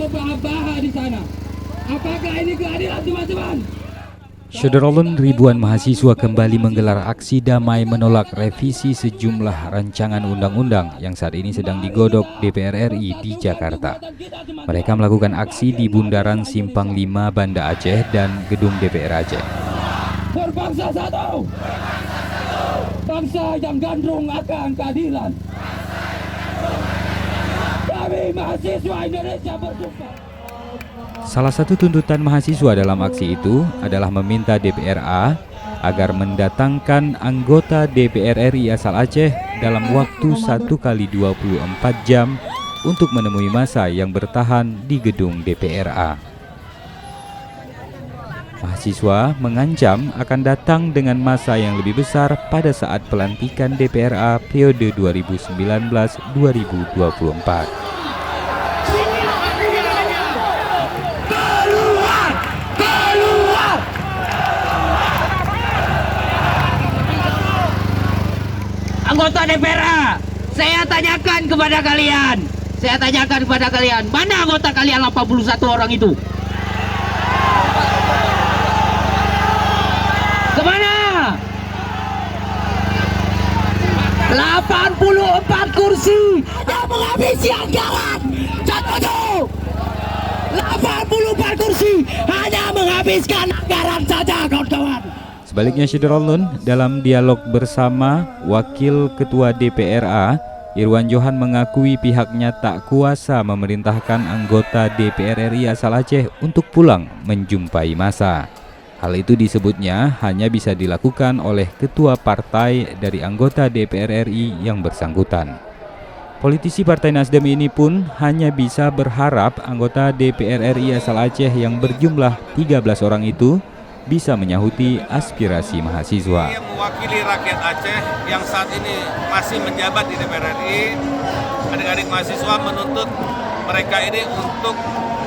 berbahaya di sana. Apakah ini keadilan, teman-teman? Syederolun, ribuan mahasiswa kembali menggelar aksi damai menolak revisi sejumlah rancangan undang-undang yang saat ini sedang digodok DPR RI di Jakarta. Mereka melakukan aksi di Bundaran Simpang 5 Banda Aceh dan Gedung DPR Aceh. Berbangsa satu, bangsa yang gandrung akan keadilan. Kami mahasiswa Indonesia bersumpah. Salah satu tuntutan mahasiswa dalam aksi itu adalah meminta DPRA agar mendatangkan anggota DPR RI asal Aceh dalam waktu 1 kali 24 jam untuk menemui massa yang bertahan di gedung DPRA. Mahasiswa mengancam akan datang dengan massa yang lebih besar pada saat pelantikan DPRA periode 2019-2024. Anggota DPRA, saya tanyakan kepada kalian, mana anggota kalian 81 orang itu? Kemana? 84 kursi yang menghabisi anggaran. Contoh, 84 kursi hanya menghabiskan anggaran saja, kawan-kawan. Sebaliknya, Syederolun, dalam dialog bersama Wakil Ketua DPRA, Irwan Johan mengakui pihaknya tak kuasa memerintahkan anggota DPR RI asal Aceh untuk pulang menjumpai massa. Hal itu disebutnya hanya bisa dilakukan oleh ketua partai dari anggota DPR RI yang bersangkutan. Politisi Partai Nasdem ini pun hanya bisa berharap anggota DPR RI asal Aceh yang berjumlah 13 orang itu bisa menyahuti aspirasi mahasiswa. Yang mewakili rakyat Aceh yang saat ini masih menjabat di DPR RI, adik-adik mahasiswa menuntut mereka ini untuk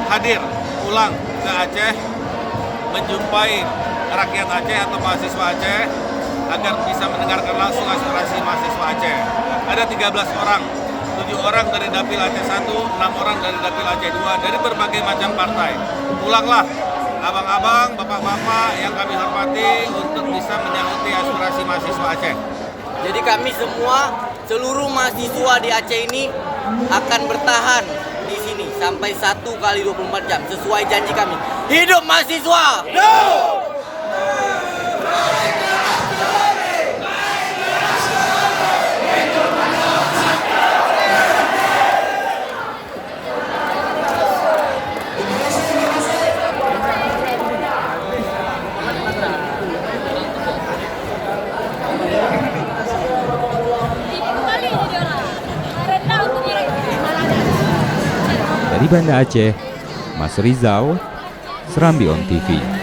hadir pulang ke Aceh, menjumpai rakyat Aceh atau mahasiswa Aceh agar bisa mendengarkan langsung aspirasi mahasiswa Aceh. Ada 13 orang, 7 orang dari Dapil Aceh 1, 6 orang dari Dapil Aceh 2, dari berbagai macam partai. Pulanglah abang-abang, bapak-bapak yang kami hormati untuk bisa menyahuti aspirasi mahasiswa Aceh. Jadi kami semua, seluruh mahasiswa di Aceh ini akan bertahan di sini sampai 1 kali 24 jam sesuai janji kami. Hidup mahasiswa! Hidup! Dari Banda Aceh, Mas Rizal, Serambi On TV.